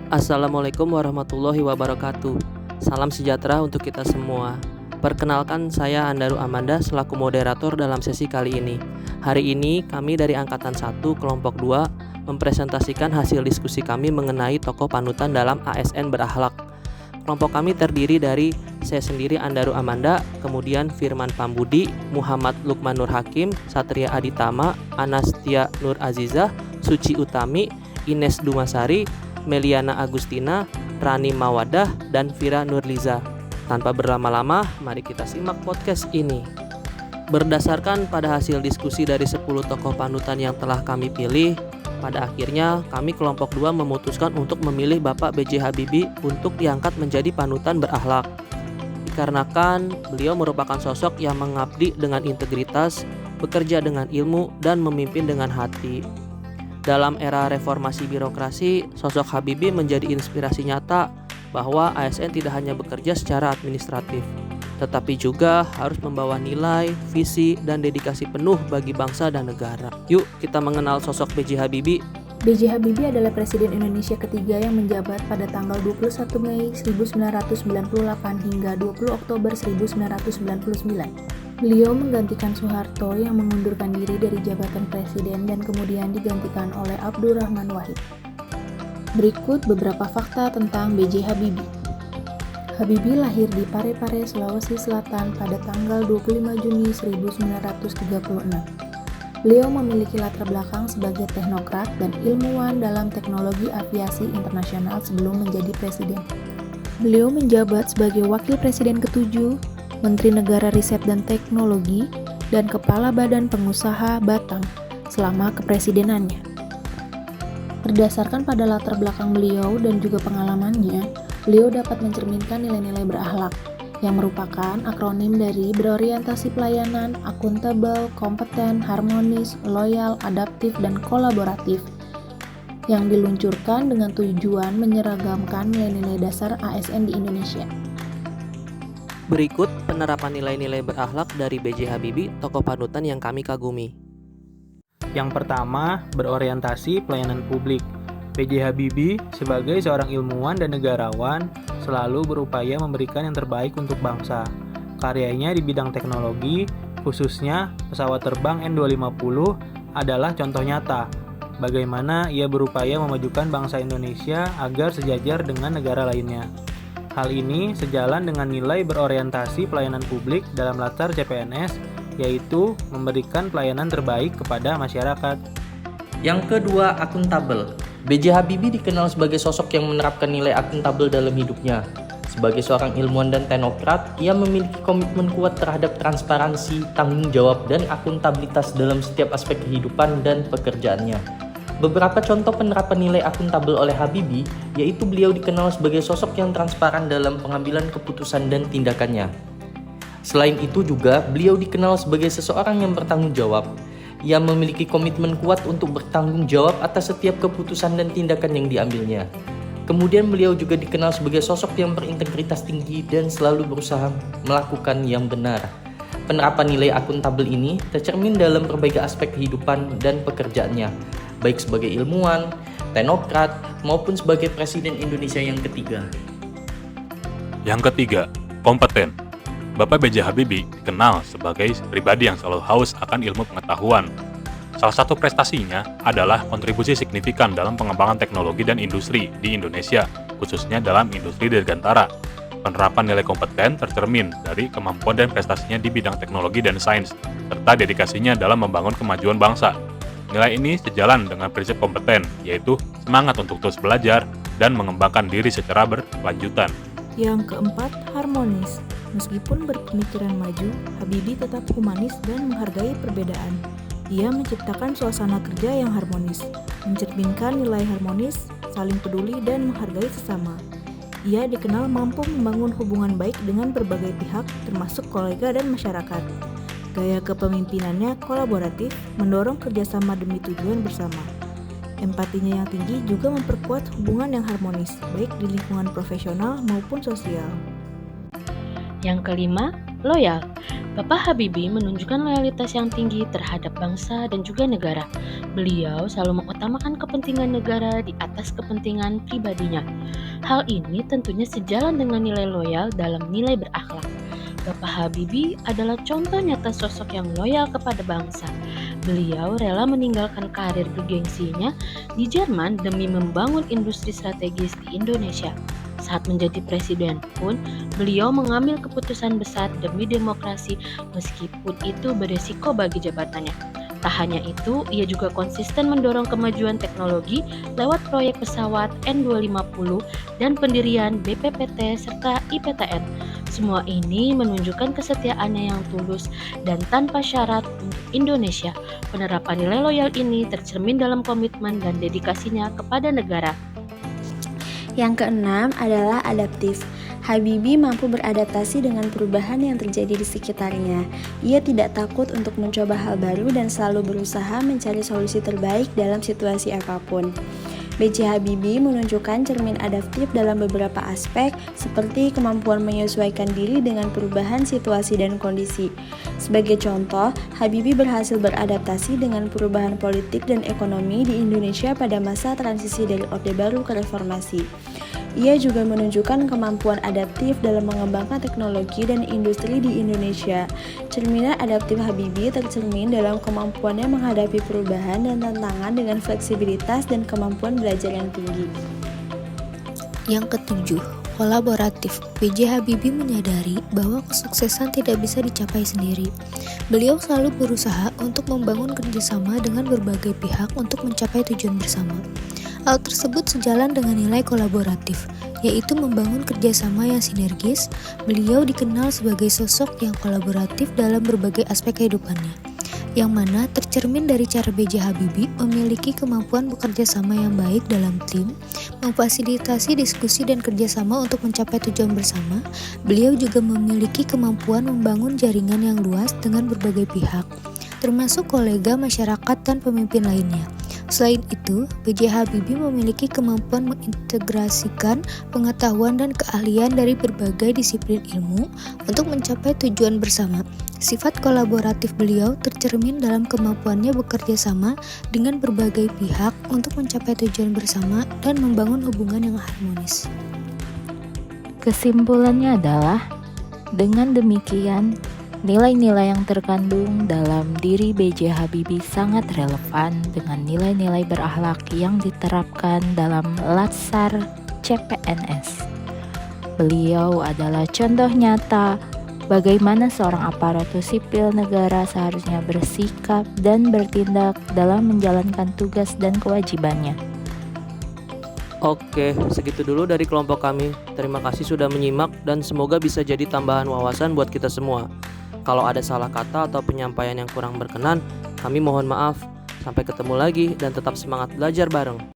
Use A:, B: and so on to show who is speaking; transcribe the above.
A: Assalamualaikum warahmatullahi wabarakatuh. Salam sejahtera untuk kita semua. Perkenalkan, saya Andaru Amanda selaku moderator dalam sesi kali ini. Hari ini kami dari Angkatan 1 Kelompok 2 mempresentasikan hasil diskusi kami mengenai tokoh panutan dalam ASN berakhlak. Kelompok kami terdiri dari saya sendiri Andaru Amanda, kemudian Firman Pambudi, Muhammad Lukman Nur Hakim, Satria Aditama, Anastia Nur Azizah, Suci Utami, Ines Dumasari, Meliana Agustina, Rani Mawadah, dan Vira Nurliza. Tanpa berlama-lama, mari kita simak podcast ini. Berdasarkan pada hasil diskusi dari 10 tokoh panutan yang telah kami pilih, pada akhirnya kami kelompok 2 memutuskan untuk memilih Bapak B.J. Habibie untuk diangkat menjadi panutan berakhlak. Dikarenakan beliau merupakan sosok yang mengabdi dengan integritas, bekerja dengan ilmu, dan memimpin dengan hati. Dalam era reformasi birokrasi, sosok Habibie menjadi inspirasi nyata bahwa ASN tidak hanya bekerja secara administratif, tetapi juga harus membawa nilai, visi, dan dedikasi penuh bagi bangsa dan negara. Yuk kita mengenal sosok B.J. Habibie.
B: B.J. Habibie adalah Presiden Indonesia ketiga yang menjabat pada tanggal 21 Mei 1998 hingga 20 Oktober 1999. Beliau menggantikan Soeharto yang mengundurkan diri dari jabatan presiden dan kemudian digantikan oleh Abdurrahman Wahid. Berikut beberapa fakta tentang B.J. Habibie. Habibie lahir di Parepare, Sulawesi Selatan pada tanggal 25 Juni 1936. Beliau memiliki latar belakang sebagai teknokrat dan ilmuwan dalam teknologi aviasi internasional sebelum menjadi presiden. Beliau menjabat sebagai Wakil Presiden ke-7, Menteri Negara Riset dan Teknologi, dan Kepala Badan Pengusaha Batang selama kepresidenannya. Berdasarkan pada latar belakang beliau dan juga pengalamannya, beliau dapat mencerminkan nilai-nilai berakhlak, yang merupakan akronim dari berorientasi pelayanan, akuntabel, kompeten, harmonis, loyal, adaptif, dan kolaboratif, yang diluncurkan dengan tujuan menyeragamkan nilai-nilai dasar ASN di Indonesia.
A: Berikut penerapan nilai-nilai berakhlak dari B.J. Habibie, tokoh panutan yang kami kagumi.
C: Yang pertama, berorientasi pelayanan publik. B.J. Habibie sebagai seorang ilmuwan dan negarawan selalu berupaya memberikan yang terbaik untuk bangsa. Karyanya di bidang teknologi, khususnya pesawat terbang N250, adalah contoh nyata bagaimana ia berupaya memajukan bangsa Indonesia agar sejajar dengan negara lainnya. Hal ini sejalan dengan nilai berorientasi pelayanan publik dalam latar CPNS, yaitu memberikan pelayanan terbaik kepada masyarakat.
D: Yang kedua, akuntabel. B.J. Habibie dikenal sebagai sosok yang menerapkan nilai akuntabel dalam hidupnya. Sebagai seorang ilmuwan dan teknokrat, ia memiliki komitmen kuat terhadap transparansi, tanggung jawab, dan akuntabilitas dalam setiap aspek kehidupan dan pekerjaannya. Beberapa contoh penerapan nilai akuntabel oleh Habibie, yaitu beliau dikenal sebagai sosok yang transparan dalam pengambilan keputusan dan tindakannya. Selain itu juga, beliau dikenal sebagai seseorang yang bertanggung jawab. Ia memiliki komitmen kuat untuk bertanggung jawab atas setiap keputusan dan tindakan yang diambilnya. Kemudian beliau juga dikenal sebagai sosok yang berintegritas tinggi dan selalu berusaha melakukan yang benar. Penerapan nilai akuntabel ini tercermin dalam berbagai aspek kehidupan dan pekerjaannya, baik sebagai ilmuwan, teknokrat, maupun sebagai Presiden Indonesia yang ketiga.
E: Yang ketiga, kompeten. Bapak B.J. Habibie dikenal sebagai pribadi yang selalu haus akan ilmu pengetahuan. Salah satu prestasinya adalah kontribusi signifikan dalam pengembangan teknologi dan industri di Indonesia, khususnya dalam industri dirgantara. Penerapan nilai kompeten tercermin dari kemampuan dan prestasinya di bidang teknologi dan sains, serta dedikasinya dalam membangun kemajuan bangsa. Nilai ini sejalan dengan prinsip kompeten, yaitu semangat untuk terus belajar dan mengembangkan diri secara berkelanjutan.
F: Yang keempat, harmonis. Meskipun berpemikiran maju, Habibie tetap humanis dan menghargai perbedaan. Ia menciptakan suasana kerja yang harmonis, mencerminkan nilai harmonis, saling peduli, dan menghargai sesama. Ia dikenal mampu membangun hubungan baik dengan berbagai pihak, termasuk kolega dan masyarakat. Gaya kepemimpinannya kolaboratif, mendorong kerjasama demi tujuan bersama. Empatinya yang tinggi juga memperkuat hubungan yang harmonis, baik di lingkungan profesional maupun sosial.
G: Yang kelima, loyal. Bapak Habibie menunjukkan loyalitas yang tinggi terhadap bangsa dan juga negara. Beliau selalu mengutamakan kepentingan negara di atas kepentingan pribadinya. Hal ini tentunya sejalan dengan nilai loyal dalam nilai berakhlak. Bapak Habibie adalah contoh nyata sosok yang loyal kepada bangsa. Beliau rela meninggalkan karir bergengsinya di Jerman demi membangun industri strategis di Indonesia. Saat menjadi presiden pun, beliau mengambil keputusan besar demi demokrasi meskipun itu beresiko bagi jabatannya. Tak hanya itu, ia juga konsisten mendorong kemajuan teknologi lewat proyek pesawat N250 dan pendirian BPPT serta IPTN. Semua ini menunjukkan kesetiaannya yang tulus dan tanpa syarat untuk Indonesia. Penerapan nilai loyal ini tercermin dalam komitmen dan dedikasinya kepada negara.
H: Yang keenam adalah adaptif. Habibie mampu beradaptasi dengan perubahan yang terjadi di sekitarnya. Ia tidak takut untuk mencoba hal baru dan selalu berusaha mencari solusi terbaik dalam situasi apapun. B.J. Habibie menunjukkan cermin adaptif dalam beberapa aspek, seperti kemampuan menyesuaikan diri dengan perubahan situasi dan kondisi. Sebagai contoh, Habibie berhasil beradaptasi dengan perubahan politik dan ekonomi di Indonesia pada masa transisi dari Orde Baru ke Reformasi. Ia juga menunjukkan kemampuan adaptif dalam mengembangkan teknologi dan industri di Indonesia. Cerminan adaptif Habibie tercermin dalam kemampuannya menghadapi perubahan dan tantangan dengan fleksibilitas dan kemampuan belajar yang tinggi.
I: Yang ketujuh, kolaboratif. B.J. Habibie menyadari bahwa kesuksesan tidak bisa dicapai sendiri. Beliau selalu berusaha untuk membangun kerjasama dengan berbagai pihak untuk mencapai tujuan bersama. Hal tersebut sejalan dengan nilai kolaboratif, yaitu membangun kerjasama yang sinergis. Beliau dikenal sebagai sosok yang kolaboratif dalam berbagai aspek kehidupannya, yang mana tercermin dari cara B.J. Habibie memiliki kemampuan bekerja sama yang baik dalam tim, memfasilitasi diskusi dan kerjasama untuk mencapai tujuan bersama. Beliau juga memiliki kemampuan membangun jaringan yang luas dengan berbagai pihak, termasuk kolega, masyarakat, dan pemimpin lainnya. Selain itu, B.J. Habibie memiliki kemampuan mengintegrasikan pengetahuan dan keahlian dari berbagai disiplin ilmu untuk mencapai tujuan bersama. Sifat kolaboratif beliau tercermin dalam kemampuannya bekerja sama dengan berbagai pihak untuk mencapai tujuan bersama dan membangun hubungan yang harmonis.
J: Kesimpulannya adalah, dengan demikian, nilai-nilai yang terkandung dalam diri B.J. Habibie sangat relevan dengan nilai-nilai berakhlak yang diterapkan dalam Latsar CPNS. Beliau adalah contoh nyata bagaimana seorang aparatur sipil negara seharusnya bersikap dan bertindak dalam menjalankan tugas dan kewajibannya.
A: Oke, segitu dulu dari kelompok kami. Terima kasih sudah menyimak dan semoga bisa jadi tambahan wawasan buat kita semua. Kalau ada salah kata atau penyampaian yang kurang berkenan, kami mohon maaf. Sampai ketemu lagi dan tetap semangat belajar bareng.